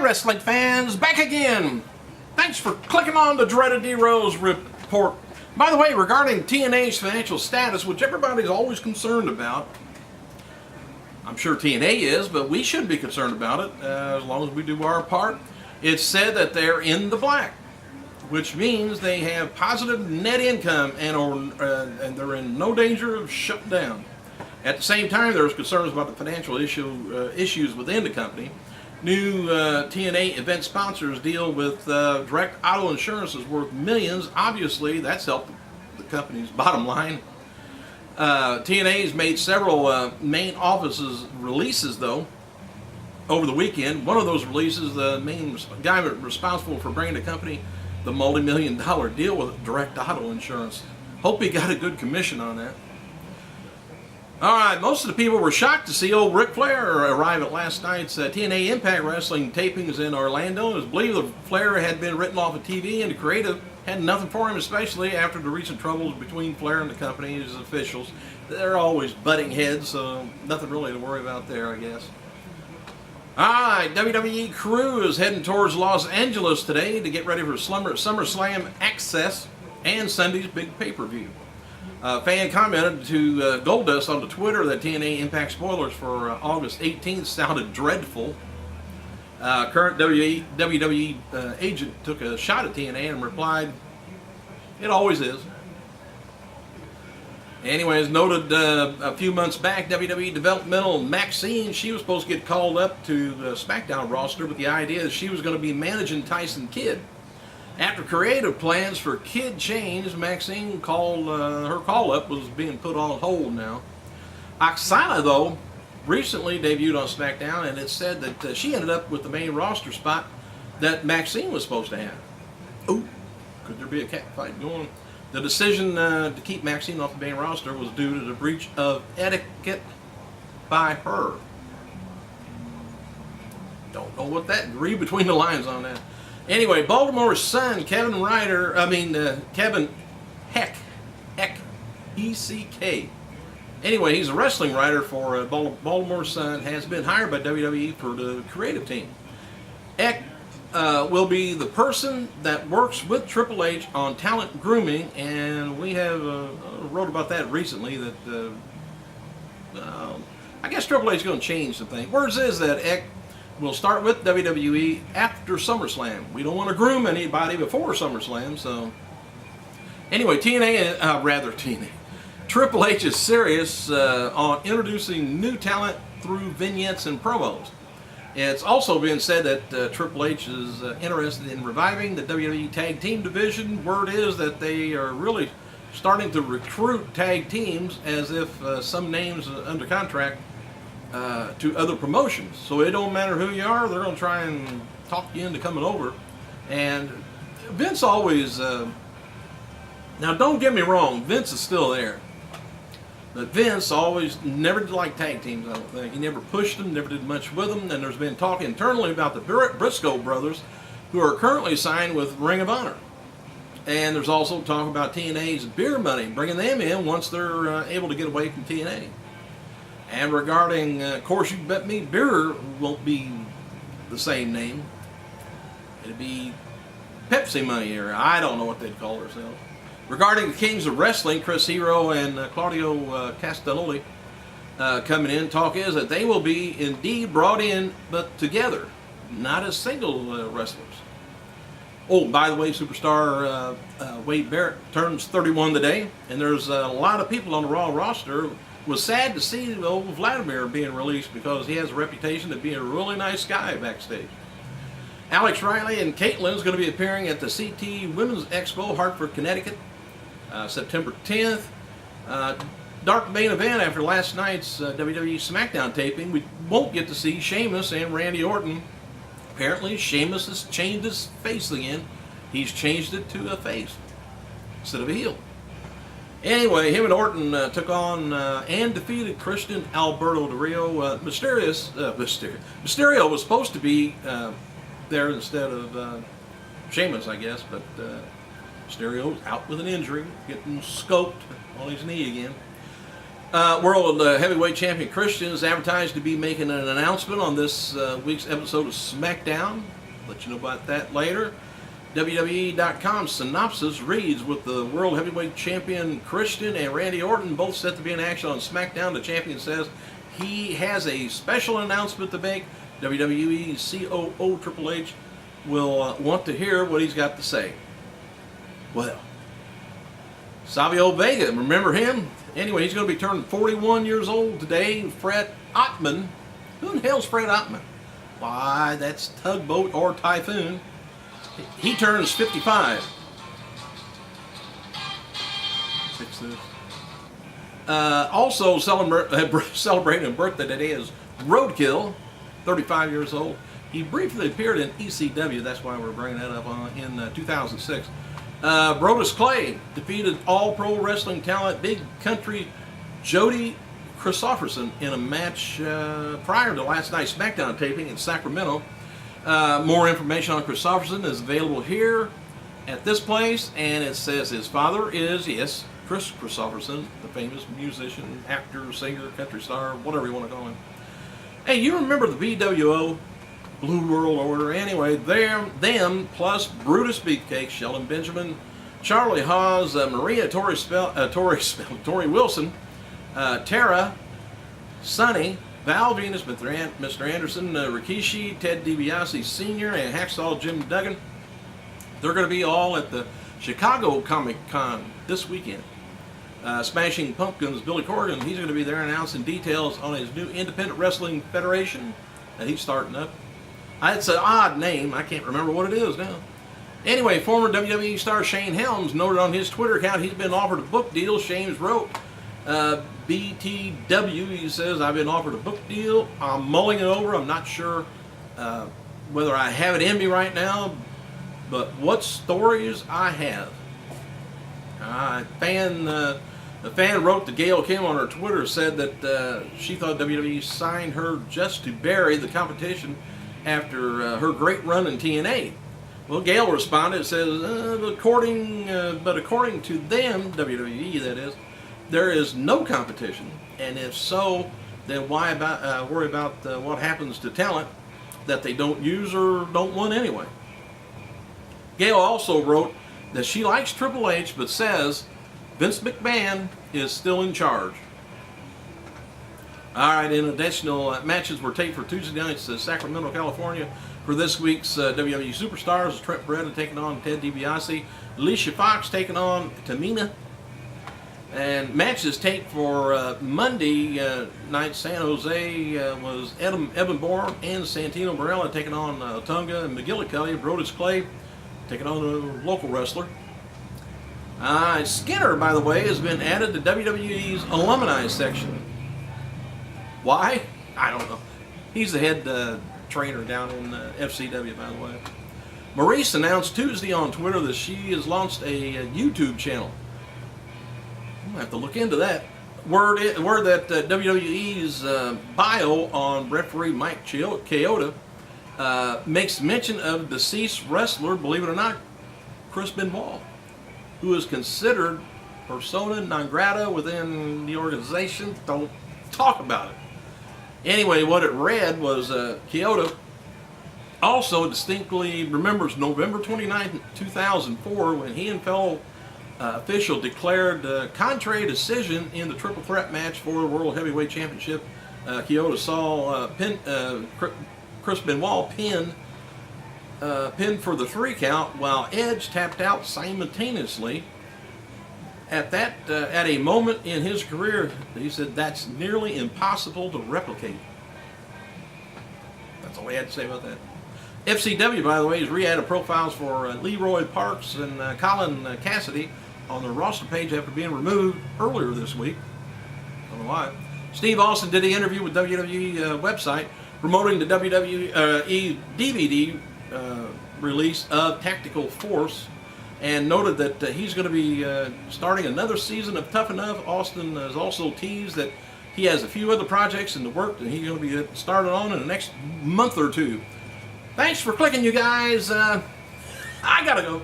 wrestling fans, back again. Thanks for clicking on the dreaded D-Rose report. By the way, regarding TNA's financial status, which everybody's always concerned about, I'm sure TNA is, but we should be concerned about it as long as we do our part. It's said that they're in the black, which means they have positive net income and they're in no danger of shutting down. At the same time, there's concerns about the financial issues within the company. New TNA event sponsors deal with direct auto insurances worth millions. Obviously, that's helped the company's bottom line. TNA's made several main offices releases, though, over the weekend. One of those releases, the main guy responsible for bringing the company the multi-million-dollar deal with direct auto insurance. Hope he got a good commission on that. All right, most of the people were shocked to see old Ric Flair arrive at last night's TNA Impact Wrestling tapings in Orlando. It was believed that Flair had been written off of TV, and the creative had nothing for him, especially after the recent troubles between Flair and the company's officials. They're always butting heads, so nothing really to worry about there, I guess. All right, WWE crew is heading towards Los Angeles today to get ready for SummerSlam Access and Sunday's big pay-per-view. Fan commented to Goldust on the Twitter that TNA Impact spoilers for August 18th sounded dreadful. Current WWE agent took a shot at TNA and replied, "It always is." Anyways, noted a few months back, WWE developmental Maxine, she was supposed to get called up to the SmackDown roster with the idea that she was going to be managing Tyson Kidd. After creative plans for Kidd changed, Maxine called her call-up was being put on hold now. Oksana, though, recently debuted on SmackDown, and it said that she ended up with the main roster spot that Maxine was supposed to have. Ooh, could there be a cat fight going? The decision to keep Maxine off the main roster was due to the breach of etiquette by her. Don't know what that, read between the lines on that. Anyway, Baltimore's son, Kevin Heck, E-C-K. Anyway, he's a wrestling writer for Baltimore's son, has been hired by WWE for the creative team. Eck will be the person that works with Triple H on talent grooming, and we have wrote about that recently, that I guess Triple H is going to change some things. Words is that Eck will start with WWE after SummerSlam. We don't want to groom anybody before SummerSlam, so... Anyway, TNA, Triple H is serious on introducing new talent through vignettes and promos. It's also been said that Triple H is interested in reviving the WWE Tag Team division. Word is that they are really starting to recruit tag teams, as if some names under contract to other promotions. So it don't matter who you are, they're going to try and talk you into coming over. And Vince always, now don't get me wrong, Vince is still there. But Vince always never did like tag teams, I don't think. He never pushed them, never did much with them. And there's been talk internally about the Briscoe brothers, who are currently signed with Ring of Honor. And there's also talk about TNA's beer money, bringing them in once they're able to get away from TNA. And regarding, of course, you bet me, beer won't be the same name. It'd be Pepsi Money, or I don't know what they'd call themselves. Regarding the Kings of Wrestling, Chris Hero and Claudio Castagnoli coming in, talk is that they will be indeed brought in, but together, not as single wrestlers. Oh, by the way, superstar Wade Barrett turns 31 today, and there's a lot of people on the Raw roster. Was sad to see old Vladimir being released because he has a reputation of being a really nice guy backstage. Alex Riley and Caitlyn is going to be appearing at the CT Women's Expo, Hartford, Connecticut, September 10th. Dark main event after last night's WWE SmackDown taping. We won't get to see Sheamus and Randy Orton. Apparently, Sheamus has changed his face again. He's changed it to a face instead of a heel. Anyway, him and Orton took on and defeated Christian Alberto Del Rio. Mysterio was supposed to be there instead of Sheamus, I guess, but Mysterio's out with an injury, getting scoped on his knee again. World Heavyweight Champion Christian is advertised to be making an announcement on this week's episode of SmackDown. Let you know about that later. WWE.com synopsis reads, with the World Heavyweight Champion Christian and Randy Orton both set to be in action on SmackDown, the champion says he has a special announcement to make. WWE COO Triple H will want to hear what he's got to say. Well, Savio Vega, remember him? Anyway, he's going to be turning 41 years old today. Fred Ottman. Who the hell's Fred Ottman? Why, that's Tugboat or Typhoon. He turns 55. Fix this. Also celebrating a birthday today is Roadkill, 35 years old. He briefly appeared in ECW. That's why we're bringing that up in 2006. Brodus Clay defeated All-Pro Wrestling talent Big Country Jody Christopherson in a match prior to last night's SmackDown taping in Sacramento. More information on Christopherson is available here at this place, and it says his father is, yes, Chris Christopherson, the famous musician, actor, singer, country star, whatever you want to call him. Hey, you remember the BWO? Blue World Order. Anyway, them plus Brutus Beefcake, Sheldon Benjamin, Charlie Haas, Maria Tori Wilson, Tara, Sonny, Val Venus, Mr. Anderson, Rikishi, Ted DiBiase Sr., and Hacksaw Jim Duggan. They're going to be all at the Chicago Comic Con this weekend. Smashing Pumpkins, Billy Corgan, he's going to be there announcing details on his new Independent Wrestling Federation that he's starting up. It's an odd name. I can't remember what it is now. Anyway, former WWE star Shane Helms noted on his Twitter account he's been offered a book deal. Shames wrote, BTW, he says, I've been offered a book deal. I'm mulling it over. I'm not sure whether I have it in me right now, but what stories I have. The fan wrote to Gail Kim on her Twitter, said that she thought WWE signed her just to bury the competition after her great run in TNA. Well, Gail responded and says, according to them, WWE that is, there is no competition, and if so, then why worry about what happens to talent that they don't use or don't want anyway? Gail also wrote that she likes Triple H, but says Vince McMahon is still in charge. All right, and additional matches were taped for Tuesday nights in Sacramento, California. For this week's WWE Superstars, Trent Beretta taking on Ted DiBiase, Alicia Fox taking on Tamina. And matches taped for Monday night, San Jose was Evan Bourne and Santino Marella taking on Tunga, and McGillicuddy, Brodus Clay taking on a local wrestler. Skinner, by the way, has been added to WWE's alumni section. Why? I don't know. He's the head trainer down in FCW, by the way. Maurice announced Tuesday on Twitter that she has launched a YouTube channel. I'll have to look into that. Word that WWE's bio on referee Mike Chioda makes mention of deceased wrestler, believe it or not, Chris Benoit, who is considered persona non grata within the organization. Don't talk about it. Anyway, what it read was Chioda also distinctly remembers November 29, 2004, when he and fellow official declared contrary decision in the triple threat match for the World Heavyweight Championship. Chioda saw Chris Benoit pin for the 3 count, while Edge tapped out simultaneously. At a moment in his career, he said that's nearly impossible to replicate. That's all he had to say about that. FCW, by the way, has re-added profiles for Leroy Parks and Colin Cassidy on their roster page after being removed earlier this week. I don't know why. Steve Austin did an interview with WWE website promoting the WWE DVD release of Tactical Force, and noted that he's going to be starting another season of Tough Enough. Austin has also teased that he has a few other projects in the works and he's going to be started on in the next month or two. Thanks for clicking, you guys. I gotta go.